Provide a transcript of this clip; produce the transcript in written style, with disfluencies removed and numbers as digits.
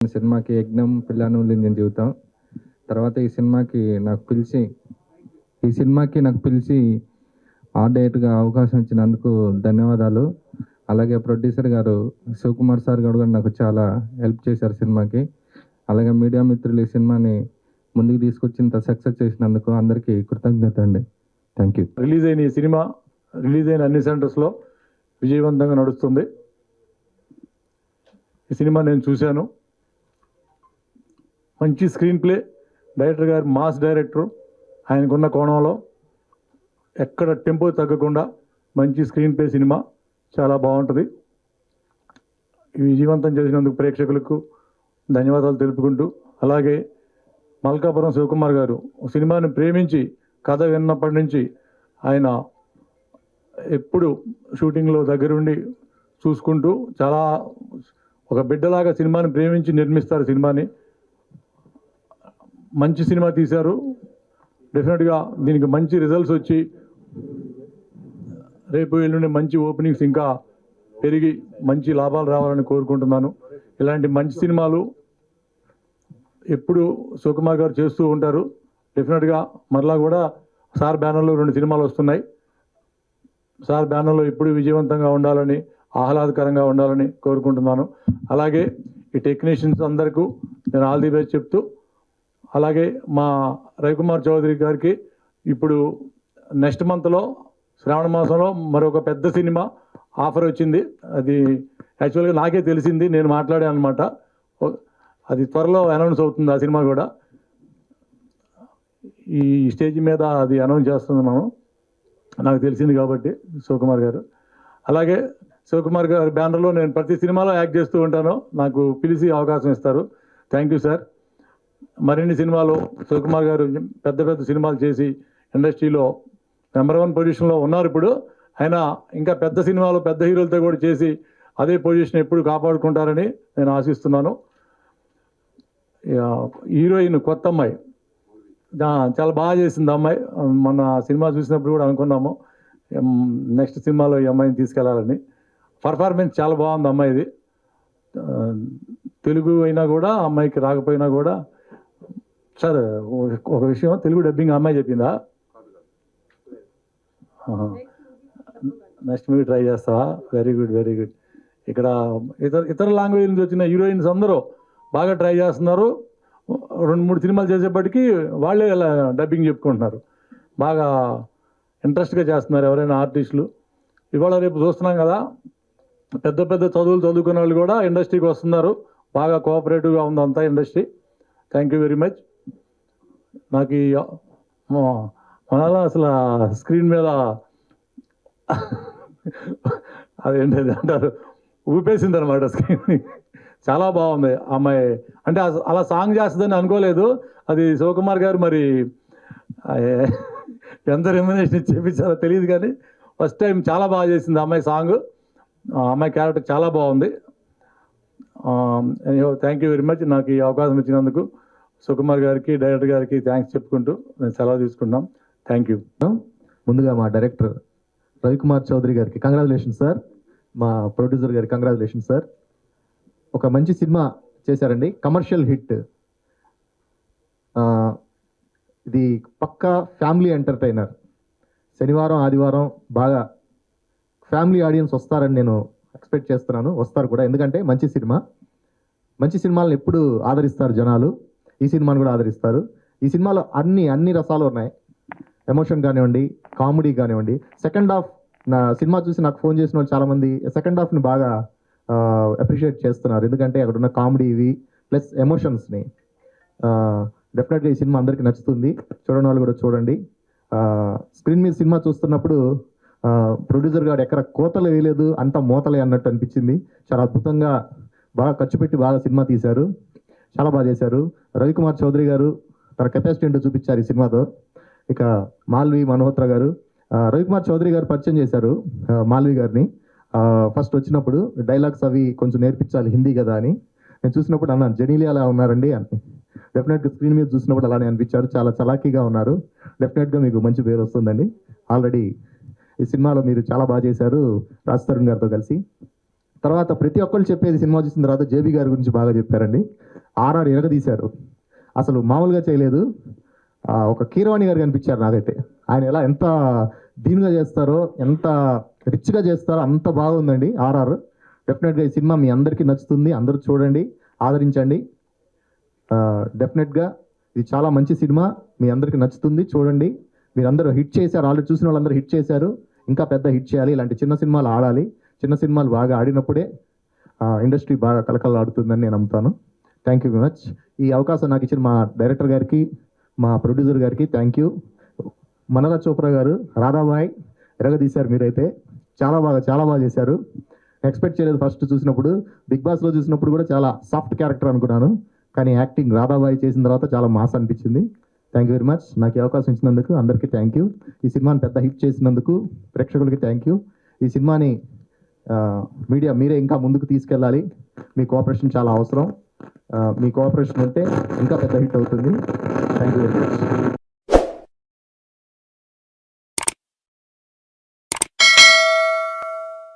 సినిమాకి 'యజ్ఞం పిల్లను లింగం జీవితం' తర్వాత ఈ సినిమాకి నాకు పిలిచి ఆర్ట్ డైరెక్టర్గా అవకాశం ఇచ్చినందుకు ధన్యవాదాలు. అలాగే ప్రొడ్యూసర్ గారు శివకుమార్ సార్ గారు కూడా నాకు చాలా హెల్ప్ చేశారు సినిమాకి. అలాగే మీడియా మిత్రులు ఈ సినిమాని ముందుకు తీసుకొచ్చి ఇంత సక్సెస్ చేసినందుకు అందరికీ కృతజ్ఞత అండి. Thank you. రిలీజ్ అయిన ఈ సినిమా రిలీజ్ అయిన అన్ని సెంటర్స్లో విజయవంతంగా నడుస్తుంది. ఈ సినిమా నేను చూశాను. మంచి స్క్రీన్ ప్లే, డైరెక్టర్ గారు మాస్ డైరెక్టరు, ఆయనకున్న కోణంలో ఎక్కడ టెంపో తగ్గకుండా మంచి స్క్రీన్ ప్లే సినిమా చాలా బాగుంటుంది. విజయవంతం చేసినందుకు ప్రేక్షకులకు ధన్యవాదాలు తెలుపుకుంటూ, అలాగే మల్కాపురం శివకుమార్ గారు సినిమాని ప్రేమించి కథ విన్నప్పటి నుంచి ఆయన ఎప్పుడు షూటింగ్లో దగ్గరుండి చూసుకుంటూ చాలా ఒక బిడ్డలాగా సినిమాని ప్రేమించి నిర్మిస్తారు. సినిమాని మంచి సినిమా తీశారు. డెఫినెట్గా దీనికి మంచి రిజల్ట్స్ వచ్చి రేపు ఎల్లుండి మంచి ఓపెనింగ్స్ ఇంకా పెరిగి మంచి లాభాలు రావాలని కోరుకుంటున్నాను. ఇలాంటి మంచి సినిమాలు ఎప్పుడు శివకుమార్ గారు చేస్తూ ఉంటారు. డెఫినెట్గా మరలా కూడా సార్ బ్యానర్లో 2 సినిమాలు వస్తున్నాయి. సార్ బ్యానర్లో ఎప్పుడు విజయవంతంగా ఉండాలని, ఆహ్లాదకరంగా ఉండాలని కోరుకుంటున్నాను. అలాగే ఈ టెక్నీషియన్స్ అందరికీ నేను ఆల్ ది బెస్ట్ చెప్తూ, అలాగే మా రవికుమార్ చౌదరి గారికి ఇప్పుడు నెక్స్ట్ మంత్లో శ్రావణ మాసంలో మరొక పెద్ద సినిమా ఆఫర్ వచ్చింది. అది యాక్చువల్గా నాకే తెలిసింది, నేను మాట్లాడాను అనమాట. అది త్వరలో అనౌన్స్ అవుతుంది. ఆ సినిమా కూడా ఈ స్టేజ్ మీద అది అనౌన్స్ చేస్తున్నాను, నాకు తెలిసింది కాబట్టి శివకుమార్ గారు. అలాగే శివకుమార్ గారి బ్యానర్లో నేను ప్రతి సినిమాలో యాక్ట్ చేస్తూ ఉంటాను. నాకు పిలిచి అవకాశం ఇస్తారు. Thank you sir. మరిన్ని సినిమాలు శివకుమార్ గారు పెద్ద పెద్ద సినిమాలు చేసి ఇండస్ట్రీలో నెంబర్ 1 పొజిషన్లో ఉన్నారు. ఇప్పుడు ఆయన ఇంకా పెద్ద సినిమాలు పెద్ద హీరోలతో కూడా చేసి అదే పొజిషన్ ఎప్పుడు కాపాడుకుంటారని నేను ఆశిస్తున్నాను. హీరోయిన్ కొత్త అమ్మాయి చాలా బాగా చేసింది. అమ్మాయి మన సినిమా చూసినప్పుడు కూడా అనుకున్నాము నెక్స్ట్ సినిమాలో ఈ అమ్మాయిని తీసుకెళ్లాలని. పర్ఫార్మెన్స్ చాలా బాగుంది అమ్మాయిది. తెలుగు అయినా కూడా అమ్మాయికి రాకపోయినా కూడా సార్ ఒక విషయం, తెలుగు డబ్బింగ్ అమ్మాయి చెప్పిందా? నెక్స్ట్ మూవీ ట్రై చేస్తావా? Very good, very good. ఇక్కడ ఇతర లాంగ్వేజ్ నుంచి వచ్చిన హీరోయిన్స్ అందరూ బాగా ట్రై చేస్తున్నారు. 2-3 సినిమాలు చేసేప్పటికీ వాళ్ళే డబ్బింగ్ చెప్పుకుంటున్నారు. బాగా ఇంట్రెస్ట్గా చేస్తున్నారు ఎవరైనా ఆర్టిస్టులు. ఇవాళ రేపు చూస్తున్నాం కదా, పెద్ద పెద్ద చదువులు చదువుకునే వాళ్ళు కూడా ఇండస్ట్రీకి వస్తున్నారు. బాగా కోఆపరేటివ్గా ఉంది అంతా industry. Thank you very much. నాకు ఈ మన అసలు స్క్రీన్ మీద అదేంటది అంటారు, ఊపేసింది అనమాట స్క్రీన్. చాలా బాగుంది అమ్మాయి. అంటే అలా సాంగ్ చేస్తుందని అనుకోలేదు. అది శివకుమార్ గారు మరి ఎంత రెమ్యునరేషన్ చేపించారో తెలియదు, కానీ ఫస్ట్ టైం చాలా బాగా చేసింది అమ్మాయి సాంగ్. అమ్మాయి క్యారెక్టర్ చాలా బాగుంది. Thank you very much. నాకు ఈ అవకాశం ఇచ్చినందుకు సుకుమార్ గారికి, డైరెక్టర్ గారికి థ్యాంక్స్ చెప్పుకుంటూ నేను సెలవు తీసుకుంటాం. Thank you. ముందుగా మా డైరెక్టర్ రవికుమార్ చౌదరి గారికి కంగ్రాచులేషన్ సార్. మా ప్రొడ్యూసర్ గారికి కంగ్రాచులేషన్ సార్. ఒక మంచి సినిమా చేశారండి, కమర్షియల్ హిట్. ఇది పక్కా ఫ్యామిలీ ఎంటర్టైనర్. శనివారం ఆదివారం బాగా ఫ్యామిలీ ఆడియన్స్ వస్తారని నేను ఎక్స్పెక్ట్ చేస్తున్నాను. వస్తారు కూడా, ఎందుకంటే మంచి సినిమా. మంచి సినిమాలను ఎప్పుడు ఆదరిస్తారు జనాలు, ఈ సినిమాను కూడా ఆదరిస్తారు. ఈ సినిమాలో అన్ని రసాలు ఉన్నాయి. ఎమోషన్ కానివ్వండి, కామెడీ కానివ్వండి. సెకండ్ హాఫ్ నా సినిమా చూసి నాకు ఫోన్ చేసిన వాళ్ళు చాలామంది సెకండ్ హాఫ్ని బాగా అప్రిషియేట్ చేస్తున్నారు. ఎందుకంటే అక్కడ ఉన్న కామెడీ ఇవి ప్లస్ ఎమోషన్స్ని. డెఫినెట్గా ఈ సినిమా అందరికీ నచ్చుతుంది. చూడని వాళ్ళు కూడా చూడండి. స్క్రీన్ మీద సినిమా చూస్తున్నప్పుడు ప్రొడ్యూసర్ గారు ఎక్కడ కోతలు వేయలేదు, అంత మూతలే అన్నట్టు అనిపించింది. చాలా అద్భుతంగా బాగా ఖర్చు పెట్టి బాగా సినిమా తీశారు. చాలా బాగా చేశారు. రవికుమార్ చౌదరి గారు తన కెపాసిటీ ఏంటో చూపించారు ఈ సినిమాతో. ఇక మాల్వి మల్హోత్రా గారు, రవికుమార్ చౌదరి గారు పరిచయం చేశారు మాల్వి గారిని. ఫస్ట్ వచ్చినప్పుడు డైలాగ్స్ అవి కొంచెం నేర్పించాలి, హిందీ కదా అని. నేను చూసినప్పుడు అన్నాను, జనీలి అలా ఉన్నారండి అని. డెఫినెట్గా స్క్రీన్ మీద చూసినప్పుడు అలానే అనిపించారు. చాలా చలాకీగా ఉన్నారు. డెఫినెట్గా మీకు మంచి పేరు వస్తుందండి. ఆల్రెడీ ఈ సినిమాలో మీరు చాలా బాగా చేశారు రాజ్ తరుణ్ గారితో కలిసి. తర్వాత ప్రతి ఒక్కళ్ళు చెప్పేది సినిమా చూసిన తర్వాత జేబీ గారి గురించి బాగా చెప్పారండి. ఆర్ఆర్ ఎరగదీశారు, అసలు మామూలుగా చేయలేదు. ఒక కీరవాణి గారు కనిపించారు నాకైతే. ఆయన ఎంత దీనిగా చేస్తారో, ఎంత రిచ్గా చేస్తారో అంత బాగుందండి ఆర్ఆర్. డెఫినెట్గా ఈ సినిమా మీ అందరికీ నచ్చుతుంది, అందరూ చూడండి, ఆదరించండి. డెఫినెట్గా ఇది చాలా మంచి సినిమా, మీ అందరికీ నచ్చుతుంది, చూడండి. మీరందరూ హిట్ చేశారు, ఆల్రెడీ చూసిన వాళ్ళందరూ హిట్ చేశారు, ఇంకా పెద్ద హిట్ చేయాలి. ఇలాంటి చిన్న సినిమాలు ఆడాలి, చిన్న సినిమాలు బాగా ఆడినప్పుడే ఇండస్ట్రీ బాగా కలకలాడుతుందని నేను నమ్ముతాను. Thank you very much. ఈ అవకాశం నాకు ఇచ్చిన మా డైరెక్టర్ గారికి, మా ప్రొడ్యూసర్ గారికి థ్యాంక్ యూ. మనరాజ్ చోప్రా గారు, రాధాబాయ్ ఎరగదీశారు మీరైతే, చాలా బాగా చేశారు. ఎక్స్పెక్ట్ చేయలేదు ఫస్ట్ చూసినప్పుడు. బిగ్ బాస్లో చూసినప్పుడు కూడా చాలా సాఫ్ట్ క్యారెక్టర్ అనుకున్నాను, కానీ యాక్టింగ్ రాధాబాయ్ చేసిన తర్వాత చాలా మాస్ అనిపించింది. Thank you very much. నాకు ఈ అవకాశం ఇచ్చినందుకు అందరికీ థ్యాంక్ యూ. ఈ సినిమాని పెద్ద హిట్ చేసినందుకు ప్రేక్షకులకి థ్యాంక్ యూ. ఈ సినిమాని మీడియా మీరే ఇంకా ముందుకు తీసుకెళ్ళాలి, మీ కోఆపరేషన్ చాలా అవసరం. మీ కోఆపరేషన్ ఉంటే ఇంకా పెద్ద హిట్ అవుతుంది. Thank you very much.